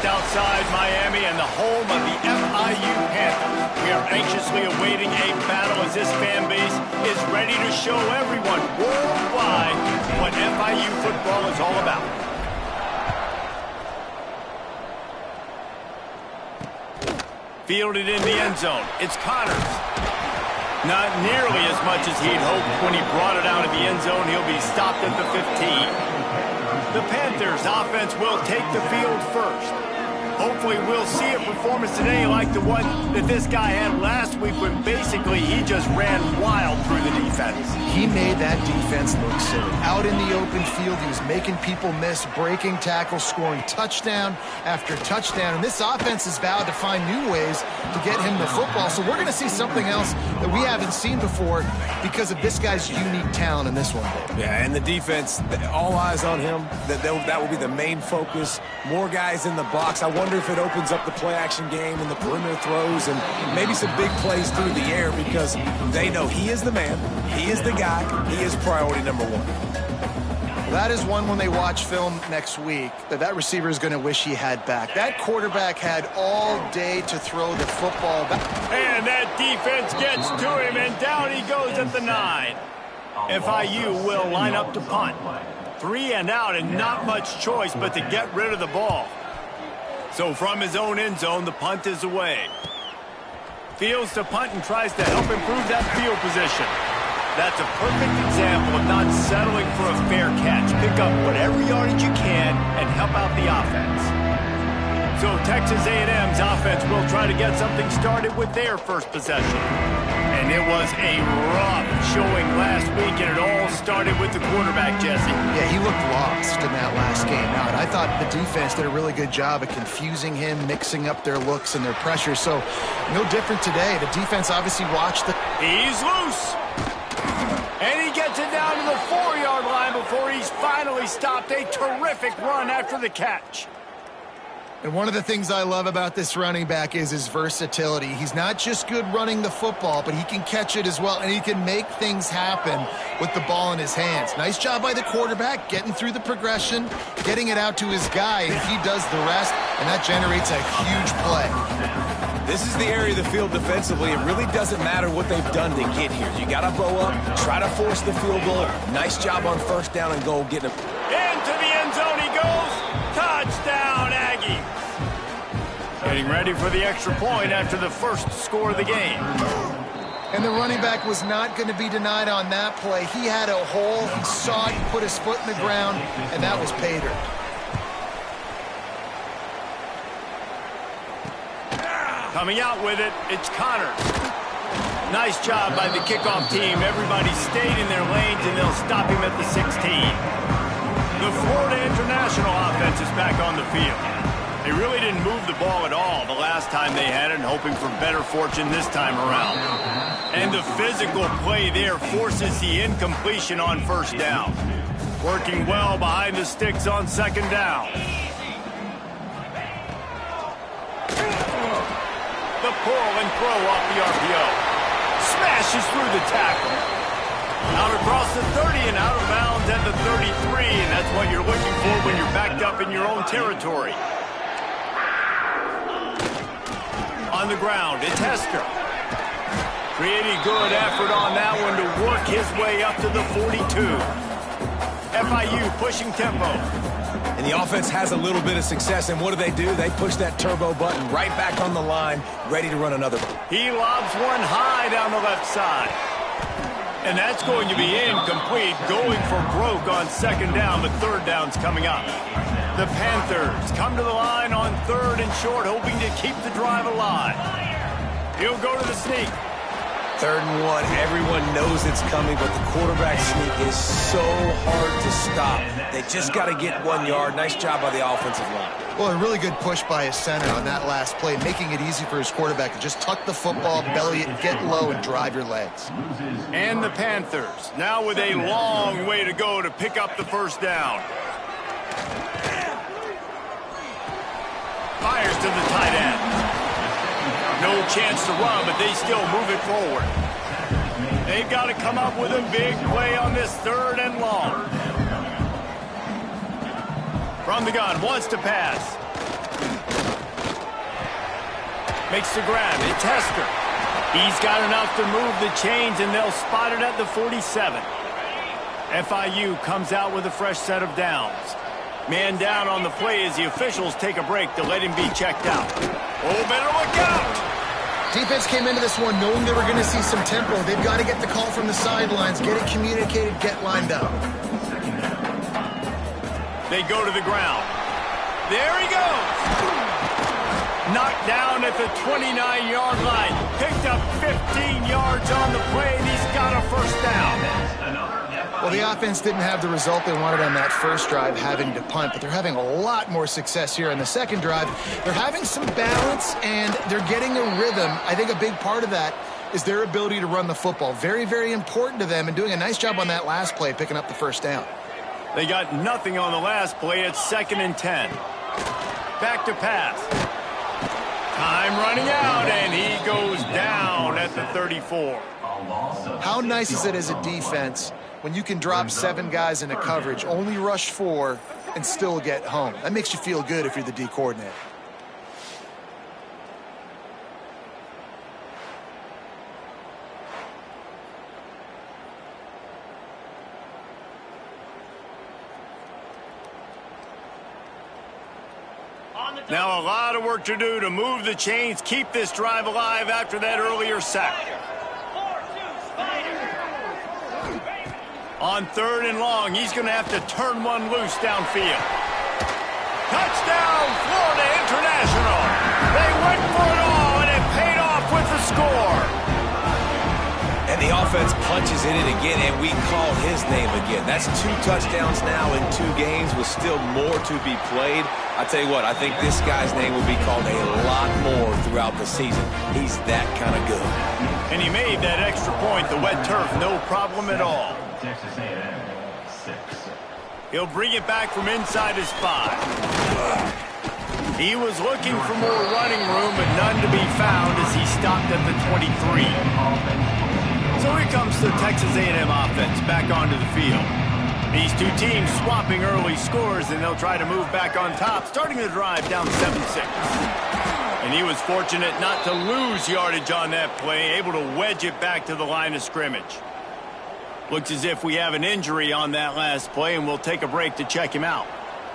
just outside Miami and the home of the FIU Panthers. We are anxiously awaiting a battle as this fan base is ready to show everyone worldwide what FIU football is all about. Fielded in the end zone. It's Connors. Not nearly as much as he'd hoped when he brought it out of the end zone. He'll be stopped at the 15. The Panthers offense will take the field first. Hopefully we'll see a performance today like the one that this guy had last week when basically he just ran wild through the defense. He made that defense look silly. Out in the open field, he was making people miss, breaking tackles, scoring touchdown after touchdown. And this offense is vowed to find new ways to get him the football. So we're going to see something else that we haven't seen before because of this guy's unique talent in this one. Yeah, and the defense, all eyes on him. That will be the main focus. More guys in the box. I wonder if it opens up the play-action game and the perimeter throws and maybe some big plays through the air because they know he is the man, he is the guy, he is priority number one. Well, that is one when they watch film next week that receiver is going to wish he had back. That quarterback had all day to throw the football back. And that defense gets to him, and down he goes at the 9. FIU will line up to punt. 3 and out, and not much choice but to get rid of the ball. So from his own end zone, the punt is away. Fields to punt and tries to help improve that field position. That's a perfect example of not settling for a fair catch. Pick up whatever yardage you can and help out the offense. So Texas A&M's offense will try to get something started with their first possession. And it was a rough showing last week, and it all started with the quarterback, Jesse. Yeah, he looked lost in that last game out. I thought the defense did a really good job of confusing him, mixing up their looks and their pressure. So no different today. The defense obviously watched the... He's loose. And he gets it down to the 4-yard line before he's finally stopped. A terrific run after the catch. And one of the things I love about this running back is his versatility. He's not just good running the football, but he can catch it as well, and he can make things happen with the ball in his hands. Nice job by the quarterback, getting through the progression, getting it out to his guy, and he does the rest, and that generates a huge play. This is the area of the field defensively. It really doesn't matter what they've done to get here. You got to bow up, try to force the field goal. Nice job on first down and goal getting him. Into the end zone he goes. Touchdown, Aggie. Getting ready for the extra point after the first score of the game. And the running back was not going to be denied on that play. He had a hole. He saw it, put his foot in the ground, and that was pay dirt. Coming out with it, it's Connors. Nice job by the kickoff team. Everybody stayed in their lanes, and they'll stop him at the 16. The Florida International offense is back on the field. They really didn't move the ball at all the last time they had it, and hoping for better fortune this time around. And the physical play there forces the incompletion on first down. Working well behind the sticks on second down. The pull and throw off the RPO. Smashes through the tackle. Out across the 30 and out of bounds at the 33, and that's what you're looking for when you're backed up in your own territory. On the ground, it's Hester. Pretty good effort on that one to work his way up to the 42. FIU pushing tempo. And the offense has a little bit of success, and what do? They push that turbo button right back on the line, ready to run another. He lobs one high down the left side. And that's going to be incomplete, going for broke on second down, but third down's coming up. The Panthers come to the line on third and short, hoping to keep the drive alive. He'll go to the sneak. 3rd and 1, everyone knows it's coming, but the quarterback sneak is so hard to stop. They just got to get 1 yard. Nice job by the offensive line. Well, a really good push by his center on that last play, making it easy for his quarterback to just tuck the football, belly it, get low, and drive your legs. And the Panthers, now with a long way to go to pick up the first down. Fires to the tight end. No chance to run, but they still move it forward. They've got to come up with a big play on this 3rd and long. From the gun, wants to pass. Makes the grab. It's Hester. He's got enough to move the chains, and they'll spot it at the 47. FIU comes out with a fresh set of downs. Man down on the play as the officials take a break to let him be checked out. Oh, better look out! Defense came into this one knowing they were going to see some tempo. They've got to get the call from the sidelines, get it communicated, get lined up. They go to the ground. There he goes! Knocked down at the 29-yard line. Picked up 15 yards on the play, and he's got a first down. Well, the offense didn't have the result they wanted on that first drive, having to punt, but they're having a lot more success here in the second drive. They're having some balance, and they're getting a rhythm. I think a big part of that is their ability to run the football. Very, very important to them, and doing a nice job on that last play, picking up the first down. They got nothing on the last play. It's 2nd and 10. Back to pass. Time running out, and he goes down at the 34. How nice is it as a defense when you can drop 7 guys into coverage, only rush 4, and still get home? That makes you feel good if you're the D coordinator. Now a lot of work to do to move the chains, keep this drive alive after that earlier sack. On 3rd and long, he's going to have to turn one loose downfield. Touchdown, Florida International. They went for it all, and it paid off with the score. And the offense punches it in again, and we call his name again. That's 2 touchdowns now in 2 games with still more to be played. I tell you what, I think this guy's name will be called a lot more throughout the season. He's that kind of good. And he made that extra point, the wet turf, no problem at all. He'll bring it back from inside his 5. He was looking for more running room, but none to be found as he stopped at the 23. So here comes the Texas A&M offense back onto the field. These two teams swapping early scores, and they'll try to move back on top, starting the drive down 7-6. And he was fortunate not to lose yardage on that play, able to wedge it back to the line of scrimmage. Looks as if we have an injury on that last play, and we'll take a break to check him out.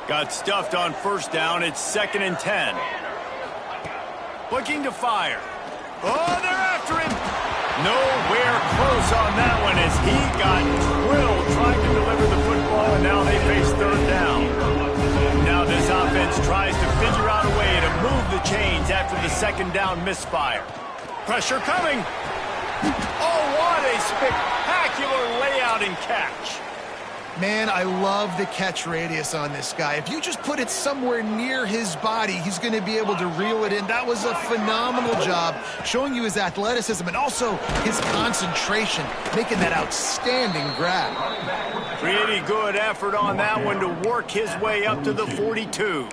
Got stuffed on first down. It's 2nd and 10. Looking to fire. Oh, they're after him. Nowhere close on that one as he got drilled trying to deliver the football, and now they face 3rd down. Now this offense tries to figure out a way to move the chains after the 2nd down misfire. Pressure coming. Oh, what a spectacular layout and catch. Man, I love the catch radius on this guy. If you just put it somewhere near his body, he's going to be able to reel it in. That was a phenomenal job, showing you his athleticism and also his concentration, making that outstanding grab. Pretty good effort on that one to work his way up to the 42.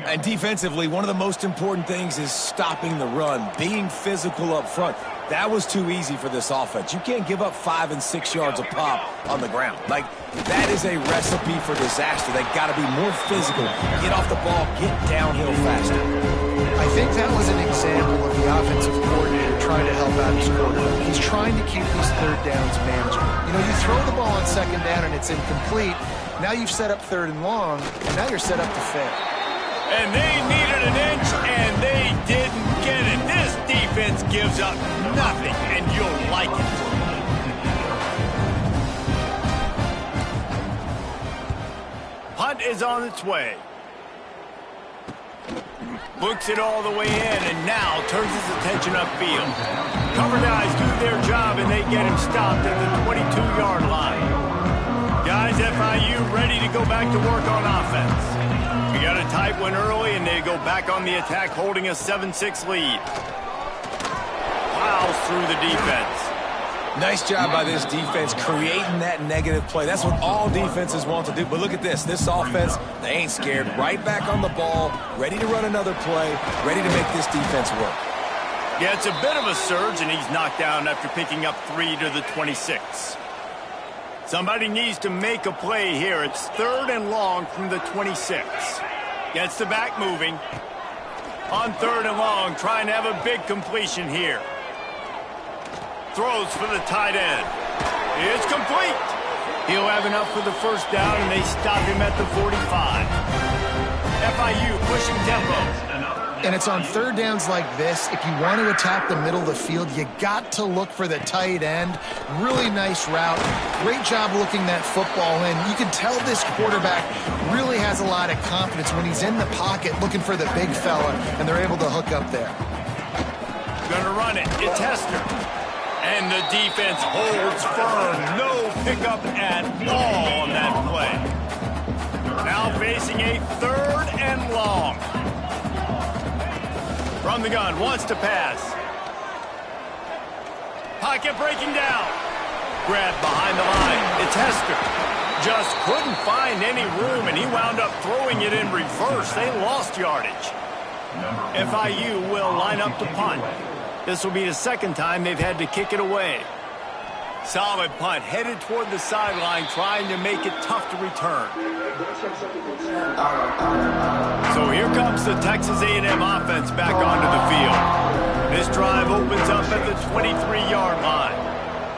And defensively, one of the most important things is stopping the run, being physical up front. That was too easy for this offense. You can't give up 5 and 6 yards a pop on the ground. Like, that is a recipe for disaster. They got to be more physical, get off the ball, get downhill faster. I think that was an example of the offensive coordinator trying to help out his quarterback. He's trying to keep these 3rd downs manageable. You know, you throw the ball on 2nd down and it's incomplete. Now you've set up 3rd and long, and now you're set up to fail. And they needed an inch, and they didn't get it. This defense gives up nothing, and you'll like it. Punt is on its way. Books it all the way in, and now turns his attention upfield. Cover guys do their job, and they get him stopped at the 22-yard line. Guys, FIU ready to go back to work on offense. We got a tight one early, and they go back on the attack, holding a 7-6 lead. Plows through the defense. Nice job by this defense creating that negative play. That's what all defenses want to do. But look at this. This offense, they ain't scared. Right back on the ball, ready to run another play, ready to make this defense work. Yeah, it's a bit of a surge, and he's knocked down after picking up 3 to the 26. Somebody needs to make a play here. It's 3rd and long from the 26. Gets the back moving. On 3rd and long, trying to have a big completion here. Throws for the tight end. It's complete. He'll have enough for the first down, and they stop him at the 45. FIU pushing tempo. And it's on 3rd downs like this, if you want to attack the middle of the field, you got to look for the tight end. Really nice route. Great job looking that football in. You can tell this quarterback really has a lot of confidence when he's in the pocket looking for the big fella, and they're able to hook up there. Gonna run it. It's Hester. And the defense holds firm. No pickup at all on that play. Now facing a 3rd and long. From the gun, wants to pass. Pocket breaking down. Grabbed behind the line. It's Hester. Just couldn't find any room, and he wound up throwing it in reverse. They lost yardage. FIU will line up to punt. This will be the 2nd time they've had to kick it away. Solid punt, headed toward the sideline, trying to make it tough to return. So here comes the Texas A&M offense back onto the field. This drive opens up at the 23-yard line.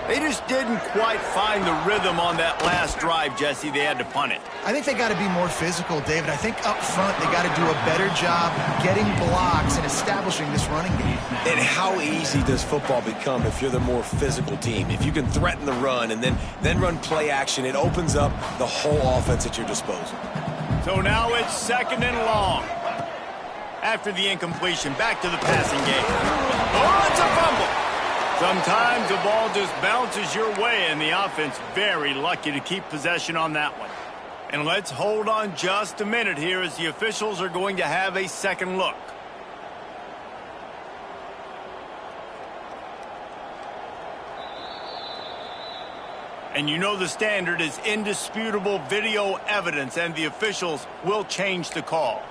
They just didn't quite find the rhythm on that last drive, Jesse. They had to punt it. I think they got to be more physical, David. I think up front they got to do a better job getting blocks and establishing this running game. And how easy does football become if you're the more physical team? If you can threaten the run and then run play action, it opens up the whole offense at your disposal. So now it's 2nd and long. After the incompletion, back to the passing game. Oh, it's a fumble. Sometimes the ball just bounces your way, and the offense very lucky to keep possession on that one. And let's hold on just a minute here as the officials are going to have a second look. And you know the standard is indisputable video evidence, and the officials will change the call.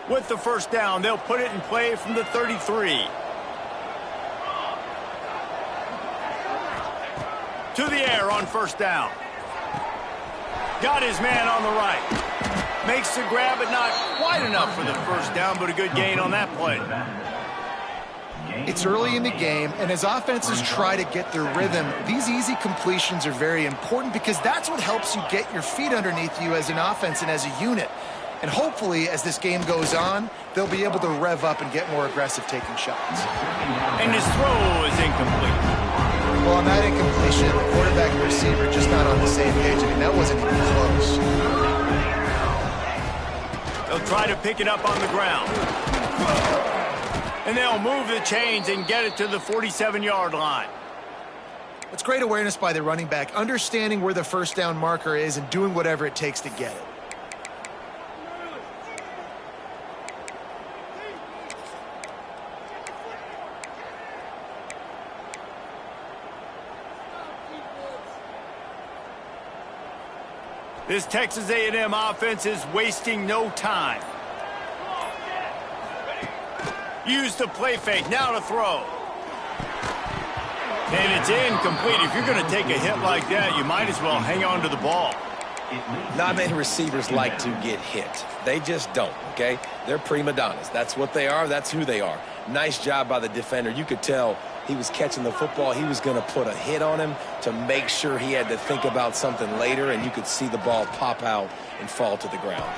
With the first down, they'll put it in play from the 33. To the air on first down. Got his man on the right. Makes the grab, but not quite enough for the first down, but a good gain on that play. It's early in the game, and as offenses try to get their rhythm, these easy completions are very important because that's what helps you get your feet underneath you as an offense and as a unit. And hopefully, as this game goes on, they'll be able to rev up and get more aggressive taking shots. And his throw is incomplete. Well, on that incompletion, the quarterback and receiver just not on the same page. I mean, that wasn't even close. They'll try to pick it up on the ground. And they'll move the chains and get it to the 47-yard line. It's great awareness by the running back, understanding where the first down marker is and doing whatever it takes to get it. This Texas A&M offense is wasting no time. Use the play fake, now to throw. And it's incomplete. If you're going to take a hit like that, you might as well hang on to the ball. Not many receivers like to get hit. They just don't, okay? They're prima donnas. That's what they are. That's who they are. Nice job by the defender. You could tell he was catching the football. He was going to put a hit on him to make sure he had to think about something later, and you could see the ball pop out and fall to the ground.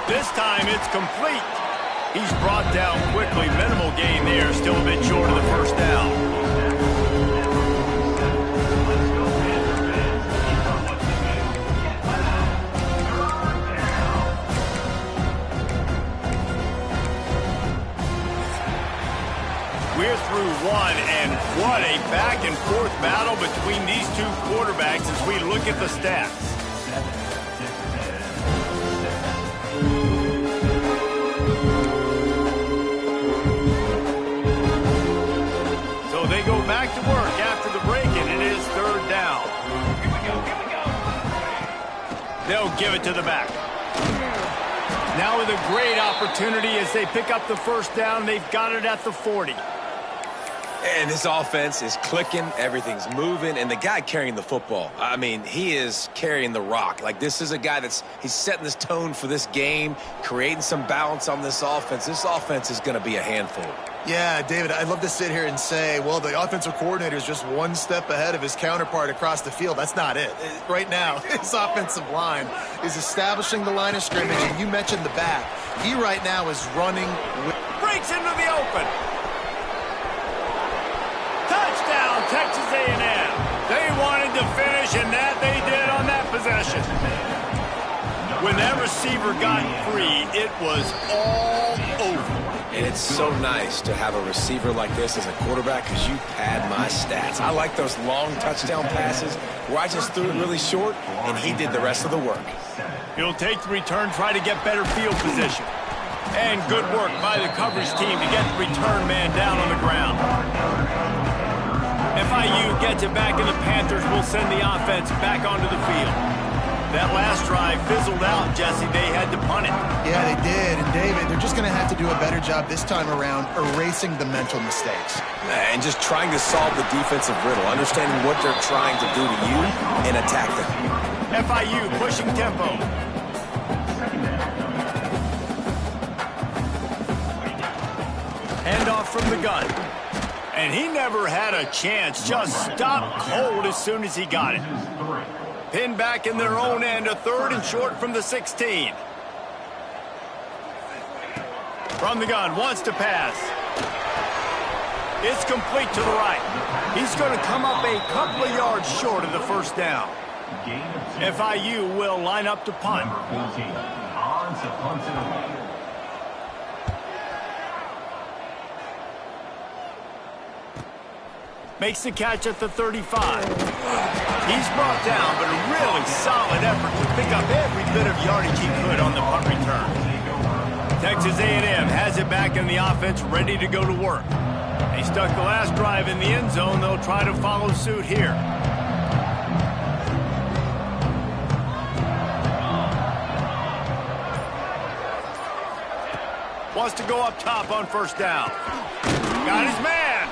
This time it's complete. He's brought down quickly. Minimal gain there. Still a bit short of the first down. We're through one, and what a back-and-forth battle between these two quarterbacks as we look at the stats. So they go back to work after the break, and it is 3rd down. They'll give it to the back. Now with a great opportunity as they pick up the first down. They've got it at the 40. And this offense is clicking, everything's moving, and the guy carrying the football, I mean, he is carrying the rock. Like, this is a guy he's setting this tone for this game, creating some balance on this offense. This offense is going to be a handful. Yeah, David, I'd love to sit here and say, well, the offensive coordinator is just one step ahead of his counterpart across the field. That's not it. Right now, his offensive line is establishing the line of scrimmage, and you mentioned the back. He right now is running. Breaks into the open. Touchdown, Texas A&M. They wanted to finish, and that they did on that possession. When that receiver got free, it was all over. And it's so nice to have a receiver like this as a quarterback because you pad my stats. I like those long touchdown passes where I just threw it really short, and he did the rest of the work. He'll take the return, try to get better field position. And good work by the coverage team to get the return man down on the ground. FIU gets it back, and the Panthers will send the offense back onto the field. That last drive fizzled out, Jesse. They had to punt it. Yeah, they did. And, David, they're just going to have to do a better job this time around erasing the mental mistakes. And just trying to solve the defensive riddle, understanding what they're trying to do to you and attack them. FIU pushing tempo. Handoff from the gun. And he never had a chance. Just stopped cold as soon as he got it. Pinned back in their own end, a 3rd and short from the 16. From the gun, wants to pass. It's complete to the right. He's going to come up a couple of yards short of the first down. FIU will line up to punt. Makes the catch at the 35. He's brought down, but a really solid effort to pick up every bit of yardage he could on the punt return. Texas A&M has it back in the offense, ready to go to work. They stuck the last drive in the end zone. They'll try to follow suit here. Wants to go up top on first down. Got his man.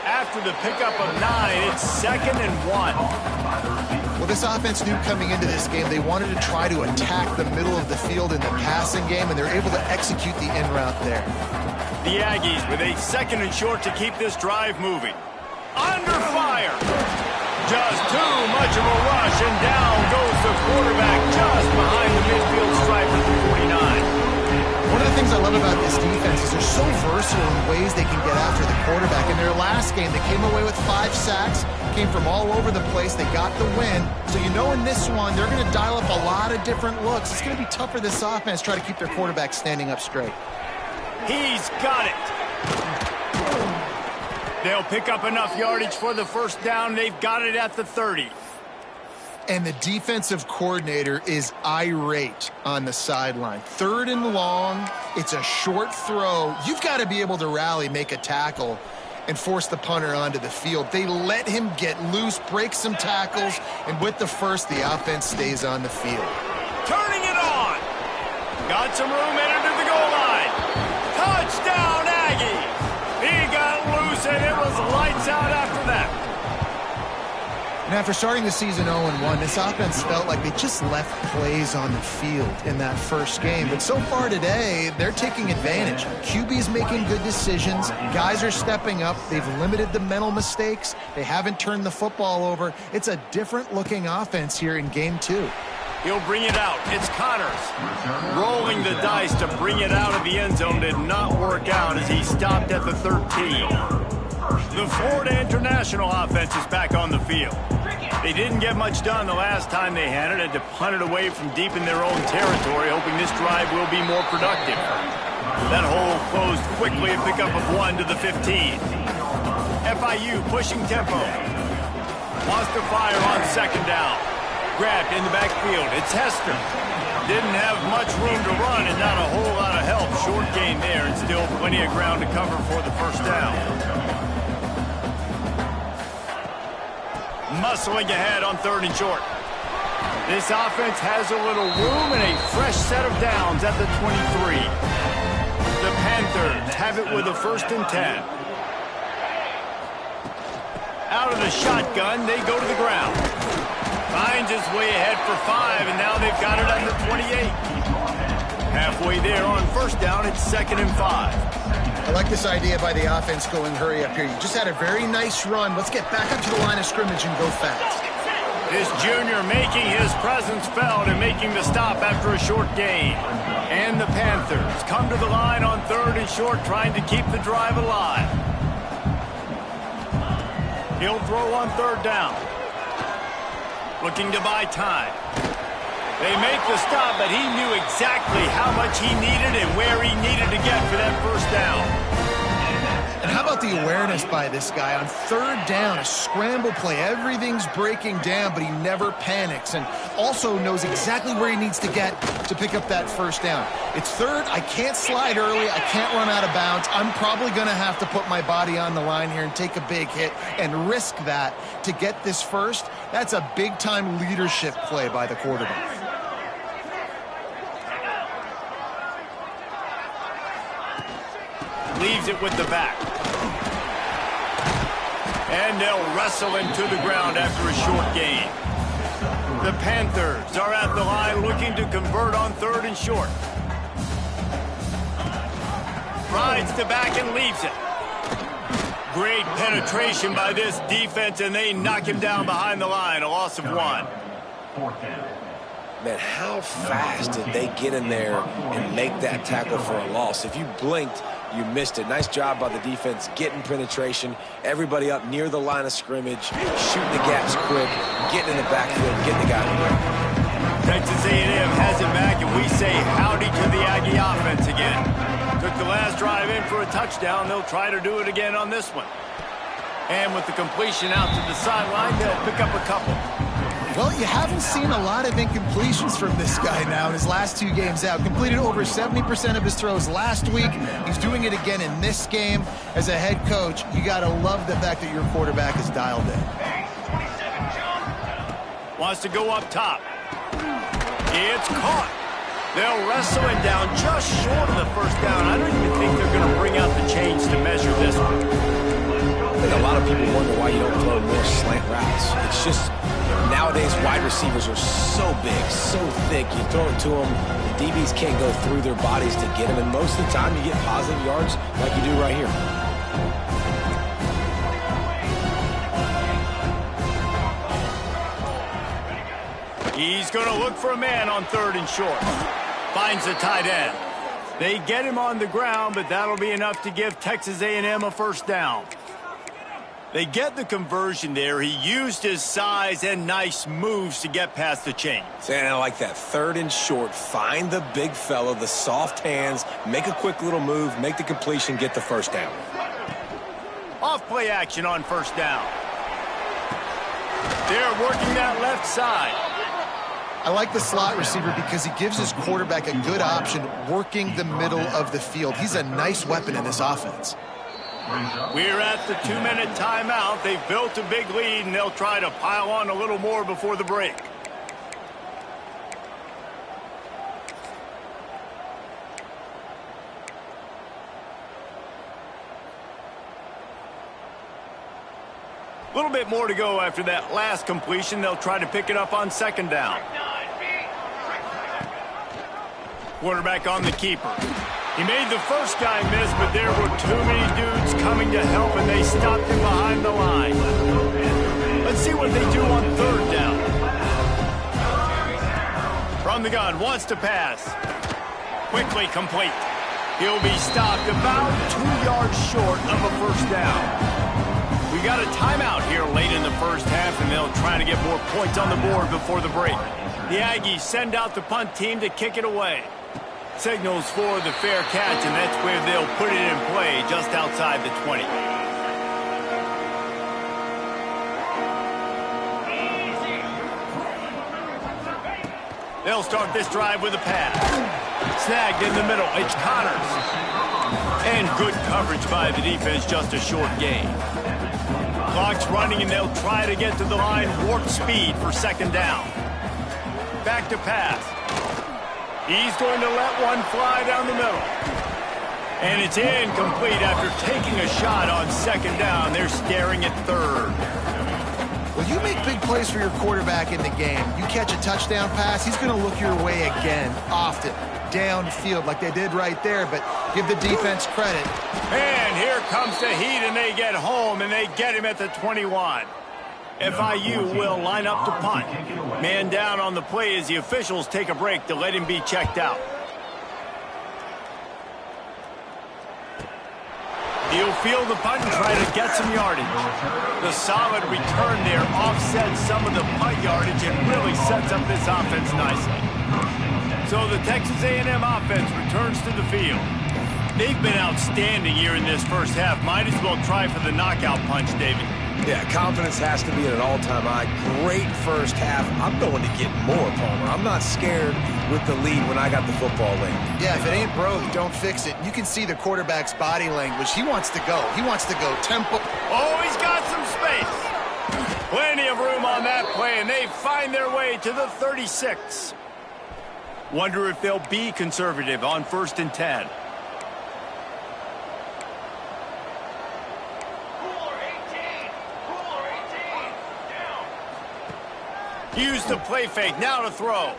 After the pickup of 9, it's 2nd and 1. Well, this offense knew coming into this game they wanted to try to attack the middle of the field in the passing game, and they're able to execute the in route there. The Aggies with a 2nd and short to keep this drive moving. Under fire. Just too much of a rush, and down goes the quarterback just behind the midfield stripe at the 49. One of the things I love about this defense is they're so versatile in ways they can get after the quarterback. In their last game, they came away with 5 sacks, came from all over the place. They got the win. So you know in this one, they're going to dial up a lot of different looks. It's going to be tough for this offense to try to keep their quarterback standing up straight. He's got it. They'll pick up enough yardage for the first down. They've got it at the 30. And the defensive coordinator is irate on the sideline. 3rd and long. It's a short throw. You've got to be able to rally, make a tackle, and force the punter onto the field. They let him get loose, break some tackles, and with the first, the offense stays on the field. Turning it on. Got some room, entered to the goal line. Touchdown, Aggies. He got loose, and it was lights out after that. And after starting the season 0-1, this offense felt like they just left plays on the field in that first game. But so far today, they're taking advantage. QB's making good decisions. Guys are stepping up. They've limited the mental mistakes. They haven't turned the football over. It's a different-looking offense here in Game 2. He'll bring it out. It's Connors. Rolling the dice to bring it out of the end zone did not work out as he stopped at the 13. The Florida International offense is back on the field. They didn't get much done the last time they had it. Had to punt it away from deep in their own territory, hoping this drive will be more productive. That hole closed quickly, a pickup of 1 to the 15. FIU pushing tempo. Wants to fire on 2nd down. Grabbed in the backfield. It's Hester. Didn't have much room to run and not a whole lot of help. Short gain there and still plenty of ground to cover for the first down. Muscling ahead on 3rd and short. This offense has a little room and a fresh set of downs at the 23. The Panthers have it with a 1st and 10. Out of the shotgun, they go to the ground. Finds his way ahead for 5, and now they've got it under 28. Halfway there on first down, it's 2nd and 5. I like this idea by the offense going hurry up here. You just had a very nice run. Let's get back up to the line of scrimmage and go fast. This junior making his presence felt and making the stop after a short gain. And the Panthers come to the line on 3rd and short, trying to keep the drive alive. He'll throw on 3rd down. Looking to buy time. They make the stop, but he knew exactly how much he needed and where he needed to get for that first down. And how about the awareness by this guy on 3rd down, a scramble play. Everything's breaking down, but he never panics and also knows exactly where he needs to get to pick up that first down. It's 3rd. I can't slide early. I can't run out of bounds. I'm probably going to have to put my body on the line here and take a big hit and risk that to get this first. That's a big-time leadership play by the quarterback. Leaves it with the back. And they'll wrestle him to the ground after a short gain. The Panthers are at the line looking to convert on 3rd and short. Rides to back and leaves it. Great penetration by this defense, and they knock him down behind the line. A loss of 1. Man, how fast did they get in there and make that tackle for a loss? If you blinked, you missed it. Nice job by the defense getting penetration. Everybody up near the line of scrimmage, shooting the gaps quick, getting in the backfield, getting the guy in the way. Texas A&M has it back, and we say howdy to the Aggie offense again. Took the last drive in for a touchdown. They'll try to do it again on this one. And with the completion out to the sideline, they'll pick up a couple. Well, you haven't seen a lot of incompletions from this guy now in his last 2 games out. Completed over 70% of his throws last week. He's doing it again in this game. As a head coach, you got to love the fact that your quarterback is dialed in. Wants to go up top. It's caught. They'll wrestle him down just short of the first down. I don't even think they're going to bring out the chains to measure this one. I think a lot of people wonder why you don't throw more slant routes. It's just nowadays wide receivers are so big, so thick. You throw it to them, the DBs can't go through their bodies to get them, and most of the time you get positive yards like you do right here. He's going to look for a man on 3rd and short. Finds the tight end. They get him on the ground, but that'll be enough to give Texas A&M a first down. They get the conversion there. He used his size and nice moves to get past the chains. And I like that 3rd and short. Find the big fella, the soft hands, make a quick little move, make the completion, get the first down. Off play action on first down. They're working that left side. I like the slot receiver because he gives his quarterback a good option working the middle of the field. He's a nice weapon in this offense. We're at the 2-minute timeout. They've built a big lead, and they'll try to pile on a little more before the break. A little bit more to go after that last completion. They'll try to pick it up on 2nd down. Quarterback on the keeper. He made the first guy miss, but there were too many dudes coming to help, and they stopped him behind the line. Let's see what they do on 3rd down. From the gun, wants to pass. Quickly complete. He'll be stopped about 2 yards short of a first down. We got a timeout here late in the first half, and they'll try to get more points on the board before the break. The Aggies send out the punt team to kick it away. Signals for the fair catch, and that's where they'll put it in play just outside the 20. They'll start this drive with a pass. Snagged in the middle. It's Connors. And good coverage by the defense, just a short gain. Clock's running, and they'll try to get to the line. Warp speed for 2nd down. Back to pass. He's going to let one fly down the middle. And it's incomplete after taking a shot on second down. They're staring at third. Well, you make big plays for your quarterback in the game. You catch a touchdown pass, he's going to look your way again, often, downfield like they did right there, but give the defense credit. And here comes the heat, and they get home, and they get him at the 21. FIU will line up to punt. Man down on the play as the officials take a break to let him be checked out. He'll field the punt and try to get some yardage. The solid return there offsets some of the punt yardage and really sets up this offense nicely. So the Texas A&M offense returns to the field. They've been outstanding here in this first half. Might as well try for the knockout punch, David. Yeah, confidence has to be at an all-time high. Great first half. I'm going to get more, Palmer. I'm not scared with the lead when I got the football late. Yeah, if it ain't broke, don't fix it. You can see the quarterback's body language. He wants to go. He wants to go tempo. Oh, he's got some space. Plenty of room on that play, and they find their way to the 36. Wonder if they'll be conservative on 1st and 10. Use the play fake, now to throw.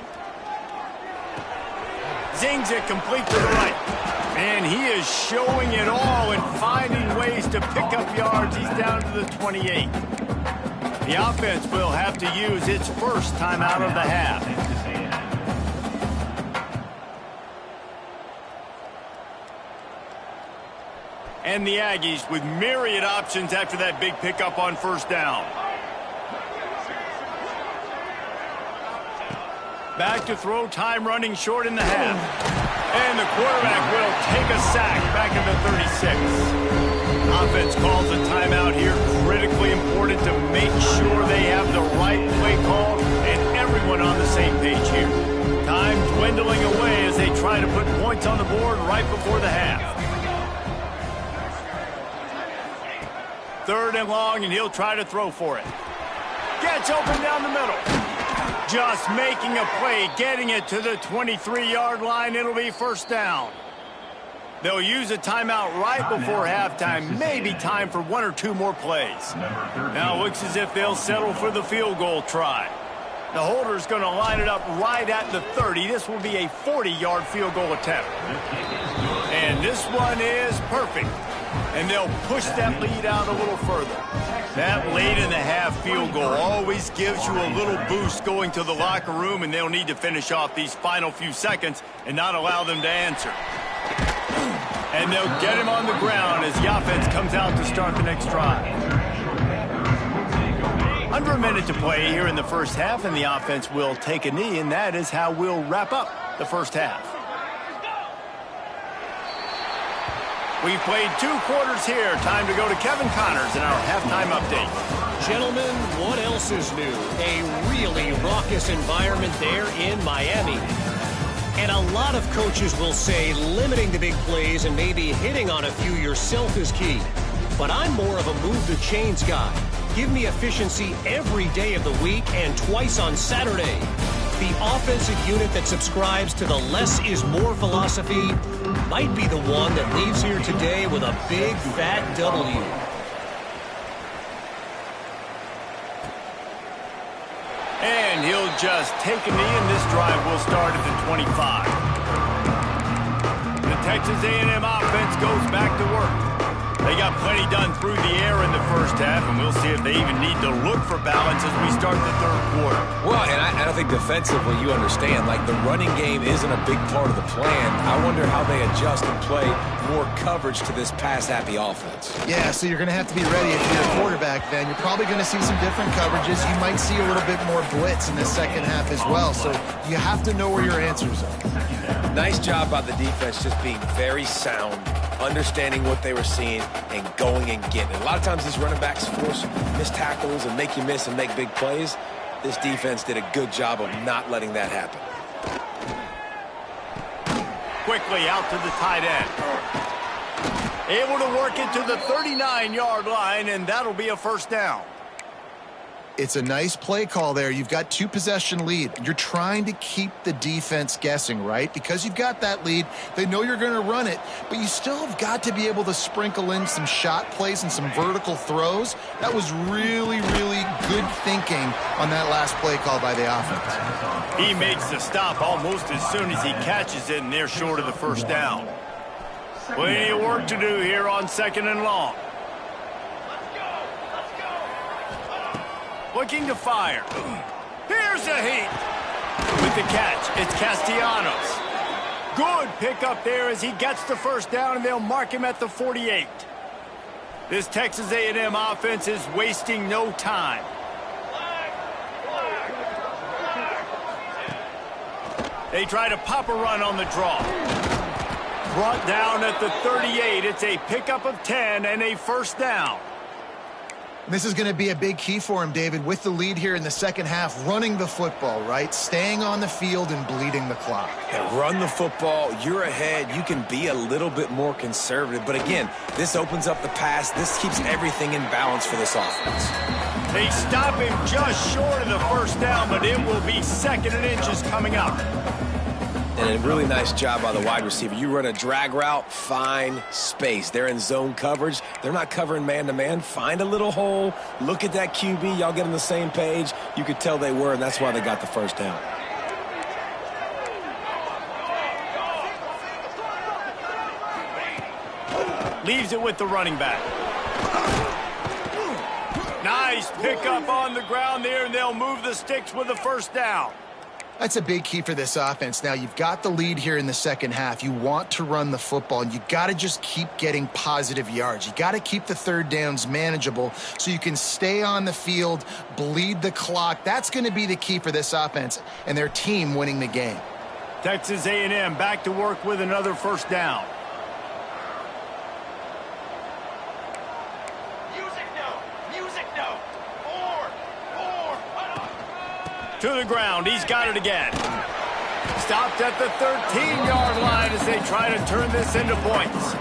Zings it complete to the right. And he is showing it all and finding ways to pick up yards. He's down to the 28. The offense will have to use its first timeout of the half. And the Aggies with myriad options after that big pickup on 1st down. Back to throw, time running short in the half. And the quarterback will take a sack back at the 36. Offense calls a timeout here. Critically important to make sure they have the right play call and everyone on the same page here. Time dwindling away as they try to put points on the board right before the half. 3rd and long, and he'll try to throw for it. Gets open down the middle. Just making a play, getting it to the 23-yard line. It'll be 1st down. They'll use a timeout right before halftime. Maybe time for 1 or 2 more plays. Now it looks as if they'll settle for the field goal try. The holder's going to line it up right at the 30. This will be a 40-yard field goal attempt. And this one is perfect. And they'll push that lead out a little further. That late in the half field goal always gives you a little boost going to the locker room, and they'll need to finish off these final few seconds and not allow them to answer. And they'll get him on the ground as the offense comes out to start the next drive. Under a minute to play here in the first half, and the offense will take a knee, and that is how we'll wrap up the first half. We've played 2 quarters here. Time to go to Kevin Connors in our halftime update. Gentlemen, what else is new? A really raucous environment there in Miami. And a lot of coaches will say limiting the big plays and maybe hitting on a few yourself is key. But I'm more of a move the chains guy. Give me efficiency every day of the week and twice on Saturday. The offensive unit that subscribes to the less is more philosophy might be the one that leaves here today with a big fat W. And he'll just take a knee, and this drive will start at the 25. The Texas A&M offense goes back to work. They got plenty done through the air in the first half, and we'll see if they even need to look for balance as we start the 3rd quarter. Well, and I think defensively you understand, like the running game isn't a big part of the plan. I wonder how they adjust and play more coverage to this pass-happy offense. Yeah, so you're going to have to be ready if you're a quarterback then. You're probably going to see some different coverages. You might see a little bit more blitz in the second half as well, so you have to know where your answers are. Nice job by the defense just being very sound, understanding what they were seeing, and going and getting it. A lot of times these running backs force missed tackles and make you miss and make big plays. This defense did a good job of not letting that happen. Quickly out to the tight end. Able to work it to the 39-yard line, and that'll be a 1st down. It's a nice play call there. You've got 2-possession lead. You're trying to keep the defense guessing, right? Because you've got that lead, they know you're going to run it, but you still have got to be able to sprinkle in some shot plays and some vertical throws. That was really, really good thinking on that last play call by the offense. He makes the stop almost as soon as he catches it, and they're short of the first down. Plenty of work to do here on 2nd and long. Looking to fire. Here's a heat. With the catch, it's Castellanos. Good pickup there as he gets the first down, and they'll mark him at the 48. This Texas A&M offense is wasting no time. They try to pop a run on the draw. Brought down at the 38. It's a pickup of 10 and a first down. This is going to be a big key for him, David, with the lead here in the second half, running the football, right? Staying on the field and bleeding the clock. Yeah, run the football. You're ahead. You can be a little bit more conservative. But again, this opens up the pass. This keeps everything in balance for this offense. They stop him just short of the first down, but it will be 2nd and inches coming up. And a really nice job by the wide receiver. You run a drag route, find space. They're in zone coverage. They're not covering man-to-man. Find a little hole. Look at that QB. Y'all get on the same page. You could tell they were, and that's why they got the first down. Leaves it with the running back. Nice pickup on the ground there, and they'll move the sticks with the first down. That's a big key for this offense. Now, you've got the lead here in the second half. You want to run the football, and you got to just keep getting positive yards. You got to keep the third downs manageable so you can stay on the field, bleed the clock. That's going to be the key for this offense and their team winning the game. Texas A&M back to work with another first down. To the ground. He's got it again. Stopped at the 13-yard line as they try to turn this into points.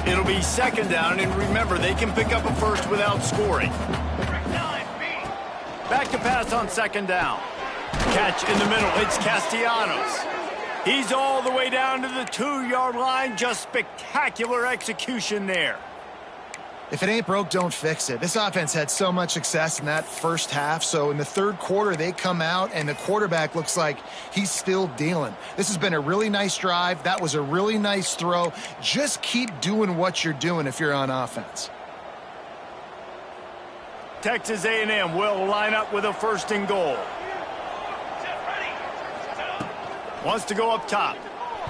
It'll be 2nd down, and remember, they can pick up a first without scoring. Back to pass on 2nd down. Catch in the middle. It's Castellanos. He's all the way down to the 2-yard line. Just spectacular execution there. If it ain't broke, don't fix it. This offense had so much success in that first half, so in the third quarter, they come out, and the quarterback looks like he's still dealing. This has been a really nice drive. That was a really nice throw. Just keep doing what you're doing if you're on offense. Texas A&M will line up with a 1st and goal. Wants to go up top.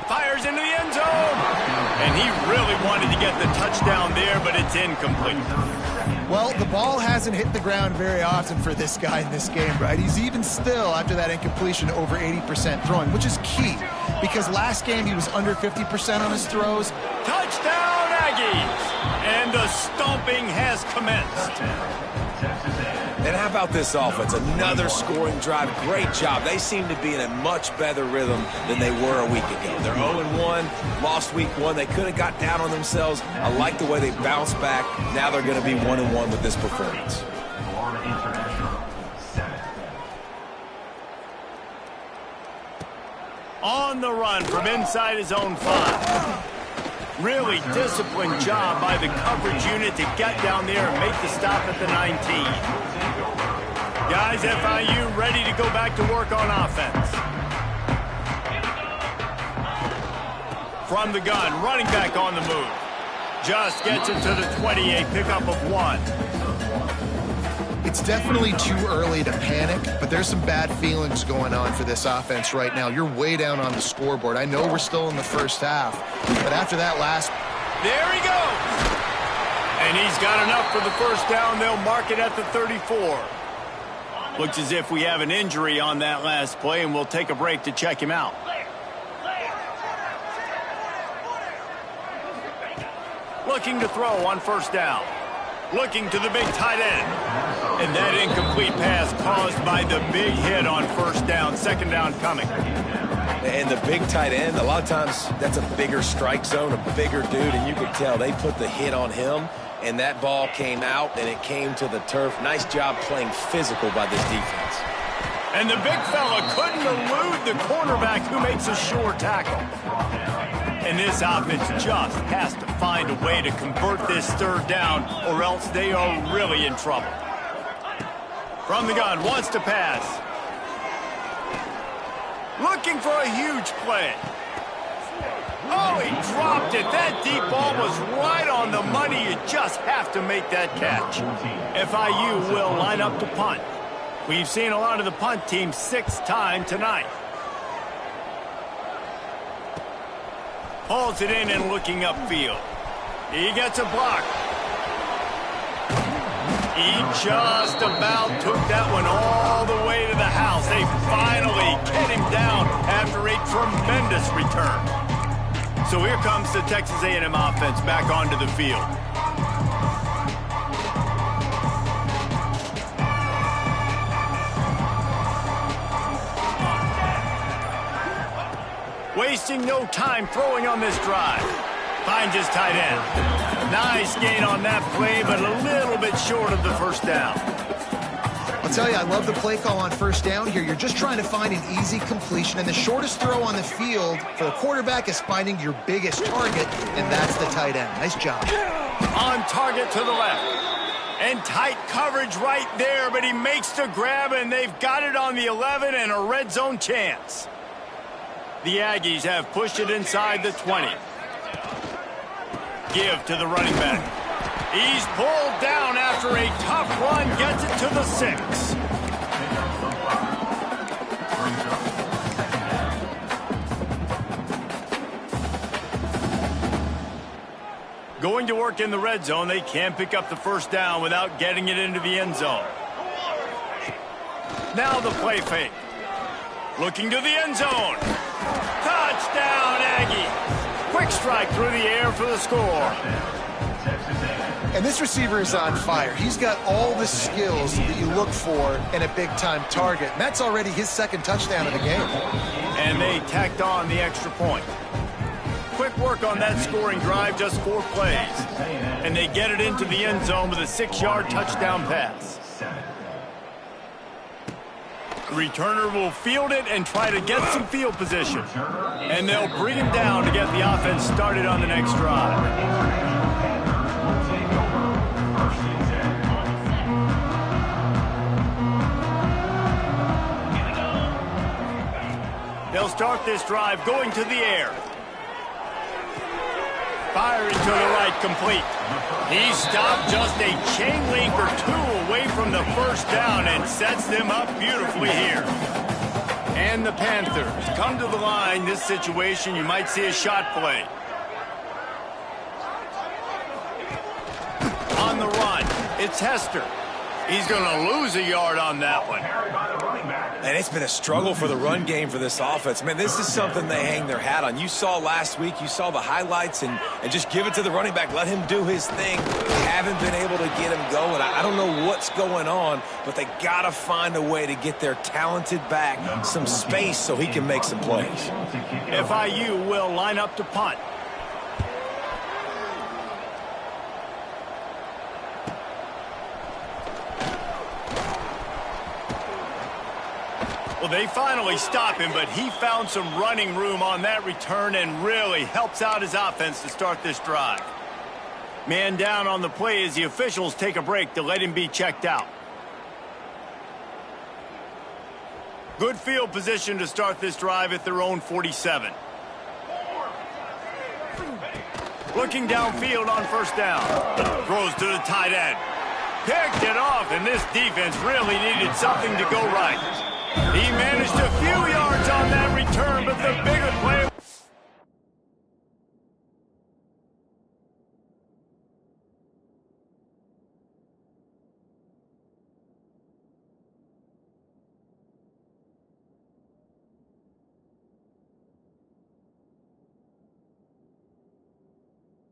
Fires into the end zone. And he really wanted to get the touchdown there, but it's incomplete. Well, the ball hasn't hit the ground very often for this guy in this game, right? He's even still, after that incompletion, over 80% throwing, which is key. Because last game, he was under 50% on his throws. Touchdown, Aggies! And the stomping has commenced. And how about this offense? Another scoring drive. Great job. They seem to be in a much better rhythm than they were a week ago. They're 0-1, lost week 1. They could have got down on themselves. I like the way they bounced back. Now they're going to be 1-1 with this performance. On the run from inside his own 5. Really disciplined job by the coverage unit to get down there and make the stop at the 19. Guys, FIU ready to go back to work on offense. From the gun, running back on the move. Just gets it to the 28, pickup of 1. It's definitely too early to panic, but there's some bad feelings going on for this offense right now. You're way down on the scoreboard. I know we're still in the first half, but after that last... There he goes! And he's got enough for the first down. They'll mark it at the 34. Looks as if we have an injury on that last play, and we'll take a break to check him out. Looking to throw on first down. Looking to the big tight end. And that incomplete pass caused by the big hit on first down, second down coming. And the big tight end, a lot of times that's a bigger strike zone, a bigger dude, and you could tell they put the hit on him, and that ball came out, and it came to the turf. Nice job playing physical by this defense. And the big fella couldn't elude the cornerback who makes a sure tackle. And this offense just has to find a way to convert this third down, or else they are really in trouble. From the gun, wants to pass. Looking for a huge play. Oh, he dropped it. That deep ball was right on the money. You just have to make that catch. FIU will line up to punt. We've seen a lot of the punt team 6 times tonight. Hauls it in and looking upfield. He gets a block. He just about took that one all the way to the house. They finally get him down after a tremendous return. So here comes the Texas A&M offense back onto the field. Wasting no time throwing on this drive. Finds his tight end. Nice gain on that play, but a little bit short of the first down. I'll tell you, I love the play call on first down here. You're just trying to find an easy completion, and the shortest throw on the field for the quarterback is finding your biggest target, and that's the tight end. Nice job. On target to the left. And tight coverage right there, but he makes the grab, and they've got it on the 11 and a red zone chance. The Aggies have pushed it inside the 20. Give to the running back. He's pulled down after a tough run, gets it to the 6. Going to work in the red zone, they can't pick up the first down without getting it into the end zone. Now the play fake. Looking to the end zone. Touchdown, Aggie. Quick strike through the air for the score. And this receiver is on fire. He's got all the skills that you look for in a big-time target. And that's already his second touchdown of the game. And they tacked on the extra point. Quick work on that scoring drive, just 4 plays. And they get it into the end zone with a 6-yard touchdown pass. The returner will field it and try to get some field position. And they'll bring him down to get the offense started on the next drive. They'll start this drive going to the air. Firing to the right, complete. He stopped just a chain link or 2 away from the first down and sets them up beautifully here. And the Panthers come to the line. This situation, you might see a shot play. On the run, it's Hester. He's going to lose a yard on that one. And it's been a struggle for the run game for this offense. Man, this is something they hang their hat on. You saw last week, you saw the highlights, and just give it to the running back. Let him do his thing. They haven't been able to get him going. I don't know what's going on, but they got to find a way to get their talented back some space so he can make some plays. FIU will line up to punt. Well, they finally stop him, but he found some running room on that return and really helps out his offense to start this drive. Man down on the play as the officials take a break to let him be checked out. Good field position to start this drive at their own 47. Looking downfield on first down. Throws to the tight end. Picked it off, and this defense really needed something to go right. He managed a few yards on that return, but the bigger play.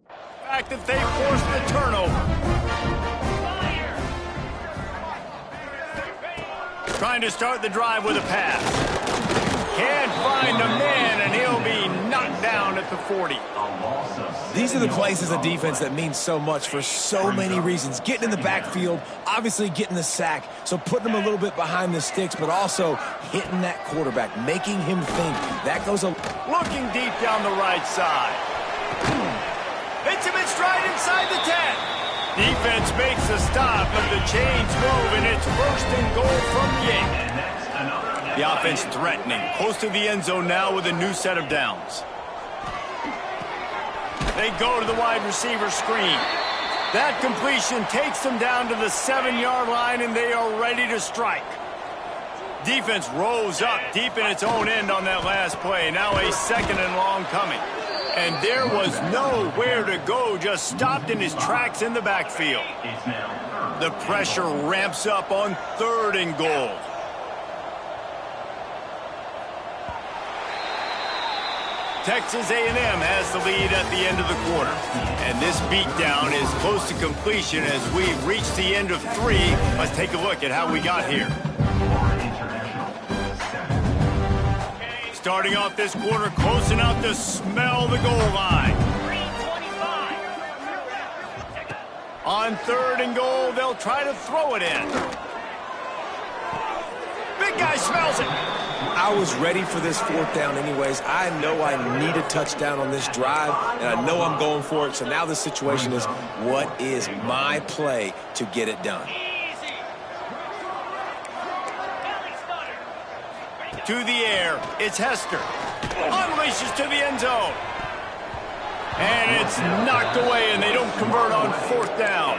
The fact that they forced the turnover. Trying to start the drive with a pass. Can't find the man, and he'll be knocked down at the 40. These are the plays as a defense that mean so much for so many reasons. Getting in the backfield, obviously getting the sack, so putting him a little bit behind the sticks, but also hitting that quarterback, making him think. That goes a... Looking deep down the right side. Hits him in stride inside the 10. Defense makes a stop, but the chains move, and it's 1st and goal from the 8. The offense threatening, close to the end zone now with a new set of downs. They go to the wide receiver screen. That completion takes them down to the 7-yard line, and they are ready to strike. Defense rose up deep in its own end on that last play. Now a 2nd and long coming. And there was nowhere to go, just stopped in his tracks in the backfield. The pressure ramps up on 3rd and goal. Texas A&M has the lead at the end of the quarter. And this beatdown is close to completion as we reach the end of 3. Let's take a look at how we got here. Starting off this quarter close enough to smell the goal line. On 3rd and goal, they'll try to throw it in. Big guy smells it. I was ready for this 4th down anyways. I know I need a touchdown on this drive, and I know I'm going for it. So now the situation is, what is my play to get it done? To the air, it's Hester. Unleashes to the end zone. And it's knocked away, and they don't convert on 4th down.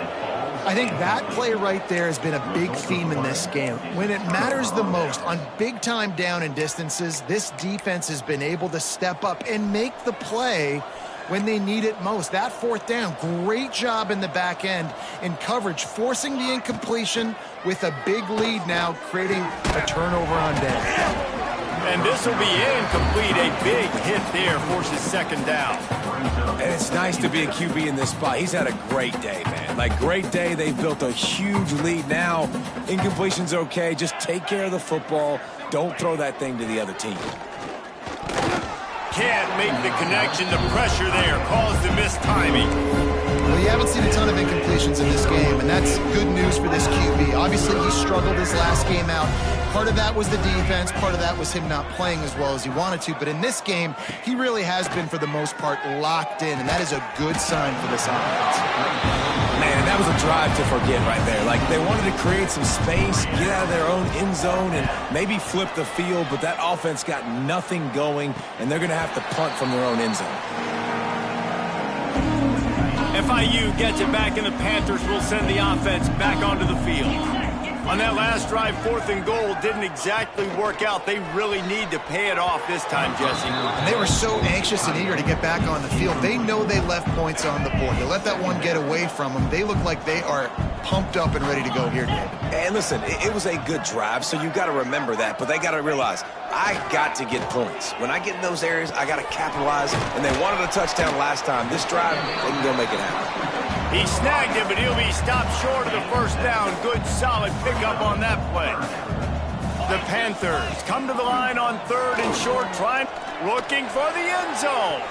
I think that play right there has been a big theme in this game. When it matters the most, on big-time down and distances, this defense has been able to step up and make the play when they need it most. That 4th down, great job in the back end in coverage, forcing the incompletion with a big lead now, creating a turnover on down. And this will be incomplete. A big hit there forces 2nd down. And it's nice to be a QB in this spot. He's had a great day, man. Like, great day. They've built a huge lead now. Incompletion's okay. Just take care of the football. Don't throw that thing to the other team. Can't make the connection. The pressure there caused the mistiming. Well, you haven't seen a ton of incompletions in this game, and that's good news for this QB. Obviously, he struggled his last game out. Part of that was the defense. Part of that was him not playing as well as he wanted to. But in this game, he really has been, for the most part, locked in, and that is a good sign for this offense. Man, that was a drive to forget right there. Like, they wanted to create some space, get out of their own end zone, and maybe flip the field, but that offense got nothing going, and they're going to have to punt from their own end zone. FIU gets it back, and the Panthers will send the offense back onto the field. On that last drive, 4th and goal didn't exactly work out. They really need to pay it off this time, Jesse. And they were so anxious and eager to get back on the field. They know they left points on the board. They let that one get away from them. They look like they are pumped up and ready to go here, David. And listen, it was a good drive, so you got to remember that. But they got to realize, I got to get points. When I get in those areas, I got to capitalize. And they wanted a touchdown last time. This drive, they can go make it happen. He snagged it, but he'll be stopped short of the 1st down. Good, solid pickup on that play. The Panthers come to the line on 3rd and short, looking for the end zone.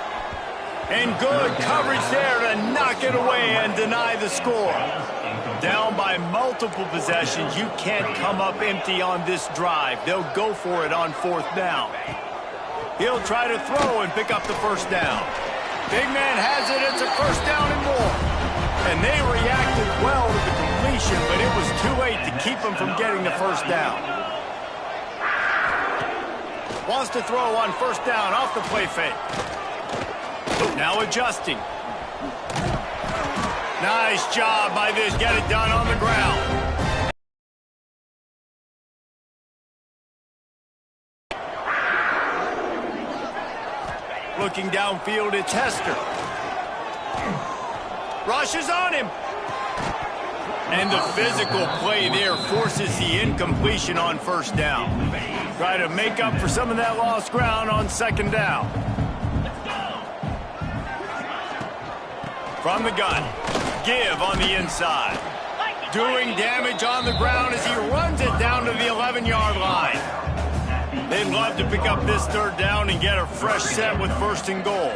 And good coverage there to knock it away and deny the score. Down by multiple possessions, you can't come up empty on this drive. They'll go for it on 4th down. He'll try to throw and pick up the 1st down. Big man has it. It's a 1st down and more. And they reacted well to the completion, but it was too late to keep them from getting the 1st down. Wants to throw on 1st down off the play fake. Now adjusting. Nice job by this. Get it done on the ground. Looking downfield, it's Hester. Rushes on him. And the physical play there forces the incompletion on 1st down. Try to make up for some of that lost ground on 2nd down. From the gun. Give on the inside. Doing damage on the ground as he runs it down to the 11-yard line. They'd love to pick up this third down and get a fresh set with first and goal.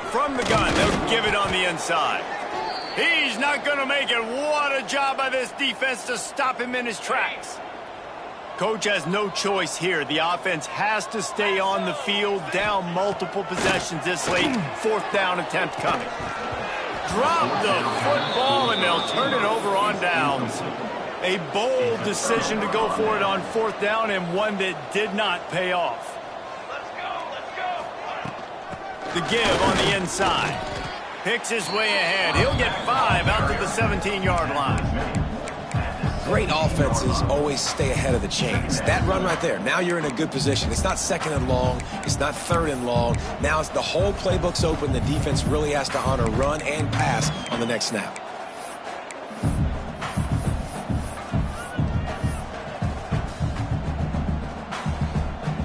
From the gun, they'll give it on the inside. He's not going to make it. What a job by this defense to stop him in his tracks. Coach has no choice here. The offense has to stay on the field, down multiple possessions this late. Fourth down attempt coming. Drop the football, and they'll turn it over on downs. A bold decision to go for it on fourth down, and one that did not pay off. The give on the inside. Picks his way ahead. He'll get 5 out to the 17-yard line. Great offenses always stay ahead of the chains. That run right there, now you're in a good position. It's not second and long. It's not third and long. Now it's the whole playbook's open. The defense really has to honor run and pass on the next snap.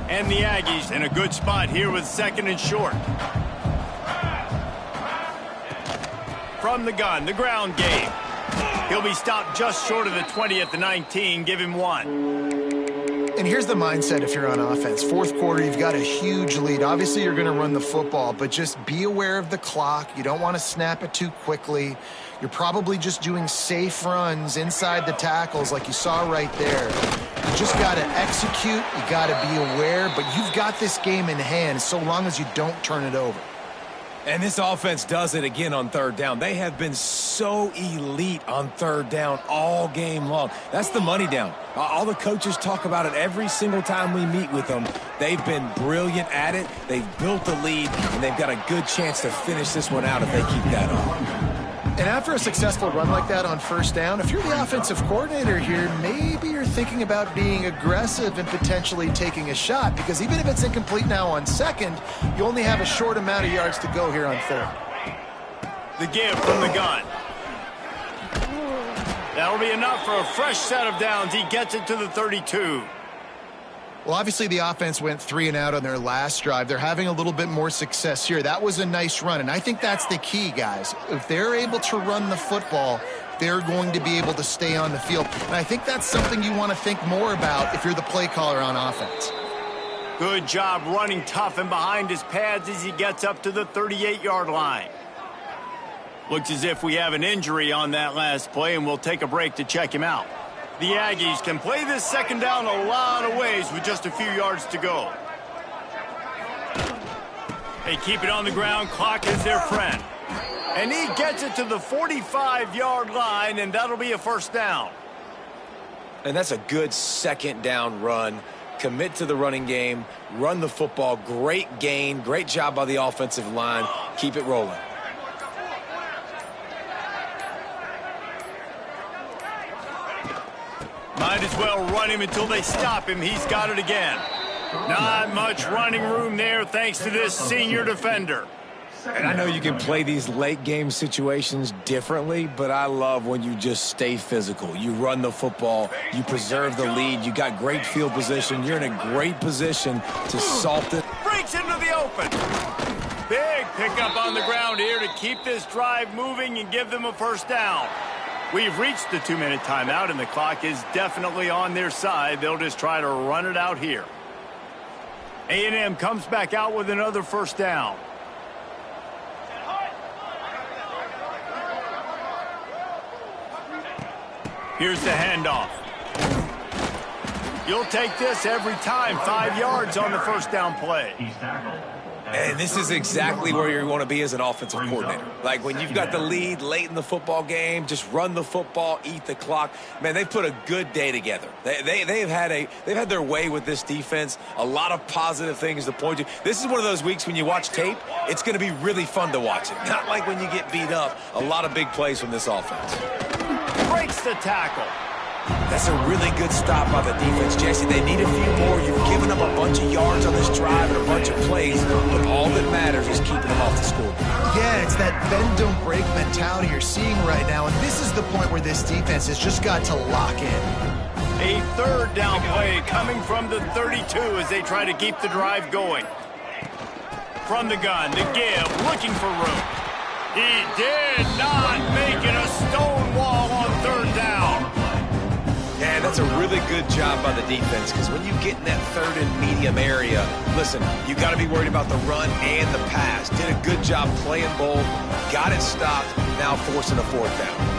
And the Aggies in a good spot here with second and short. From the gun, the ground game. He'll be stopped just short of the 20 at the 19. Give him 1. And here's the mindset if you're on offense. Fourth quarter, you've got a huge lead. Obviously, you're going to run the football, but just be aware of the clock. You don't want to snap it too quickly. You're probably just doing safe runs inside the tackles like you saw right there. You just got to execute. You got to be aware, but you've got this game in hand so long as you don't turn it over. And this offense does it again on third down. They have been so elite on third down all game long. That's the money down. All the coaches talk about it every single time we meet with them. They've been brilliant at it. They've built the lead, and they've got a good chance to finish this one out if they keep that up. And after a successful run like that on first down, if you're the offensive coordinator here, maybe you're thinking about being aggressive and potentially taking a shot, because even if it's incomplete now on second, you only have a short amount of yards to go here on third. The give from the gun. That'll be enough for a fresh set of downs. He gets it to the 32. Well, obviously the offense went 3 and out on their last drive. They're having a little bit more success here. That was a nice run, and I think that's the key, guys. If they're able to run the football, they're going to be able to stay on the field. And I think that's something you want to think more about if you're the play caller on offense. Good job running tough and behind his pads as he gets up to the 38-yard line. Looks as if we have an injury on that last play, and we'll take a break to check him out. The Aggies can play this second down a lot of ways with just a few yards to go. They keep it on the ground. Clock is their friend. And he gets it to the 45-yard line, and that'll be a first down. And that's a good second down run. Commit to the running game. Run the football. Great gain. Great job by the offensive line. Keep it rolling. Might as well run him until they stop him. He's got it again. Not much running room there thanks to this senior defender. And I know you can play these late game situations differently, but I love when you just stay physical. You run the football, you preserve the lead, you got great field position, you're in a great position to salt it. Breaks into the open. Big pickup on the ground here to keep this drive moving and give them a first down. We've reached the 2-minute timeout, and the clock is definitely on their side. They'll just try to run it out here. A&M comes back out with another first down. Here's the handoff. You'll take this every time. 5 yards on the first down play. And this is exactly where you want to be as an offensive coordinator. Like when you've got the lead late in the football game, just run the football, eat the clock. Man, they've put a good day together. They've had their way with this defense. A lot of positive things to point to. This is one of those weeks when you watch tape, it's going to be really fun to watch it. Not like when you get beat up. A lot of big plays from this offense. Breaks the tackle. That's a really good stop by the defense, Jesse. They need a few more. You've given them a bunch of yards on this drive and a bunch of plays, but all that matters is keeping them off the scoreboard. Yeah, it's that bend, don't break mentality you're seeing right now, and this is the point where this defense has just got to lock in. A third down play coming from the 32 as they try to keep the drive going. From the gun, the give, looking for room. He did not make it a stone wall on third down. Yeah, that's a really good job by the defense, because when you get in that third and medium area, listen, you got to be worried about the run and the pass. Did a good job playing both, got it stopped, now forcing a fourth down.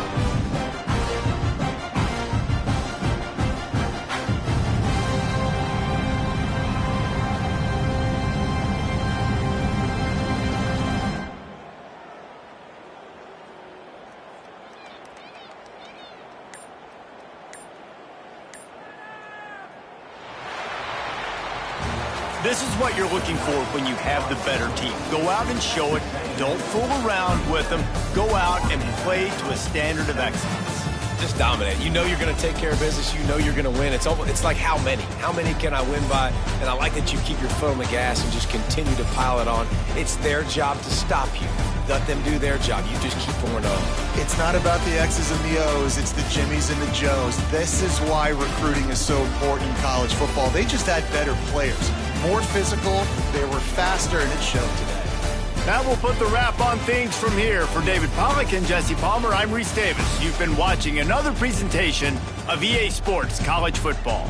This is what you're looking for when you have the better team. Go out and show it. Don't fool around with them. Go out and play to a standard of excellence. Just dominate. You know you're going to take care of business. You know you're going to win. It's like how many? How many can I win by? And I like that you keep your foot on the gas and just continue to pile it on. It's their job to stop you. Let them do their job. You just keep pouring on. It's not about the X's and the O's. It's the Jimmies and the Joes. This is why recruiting is so important in college football. They just had better players. More physical, they were faster, and it showed today. That will put the wrap on things from here. For David Pollack and Jesse Palmer, I'm Reese Davis. You've been watching another presentation of EA Sports College Football.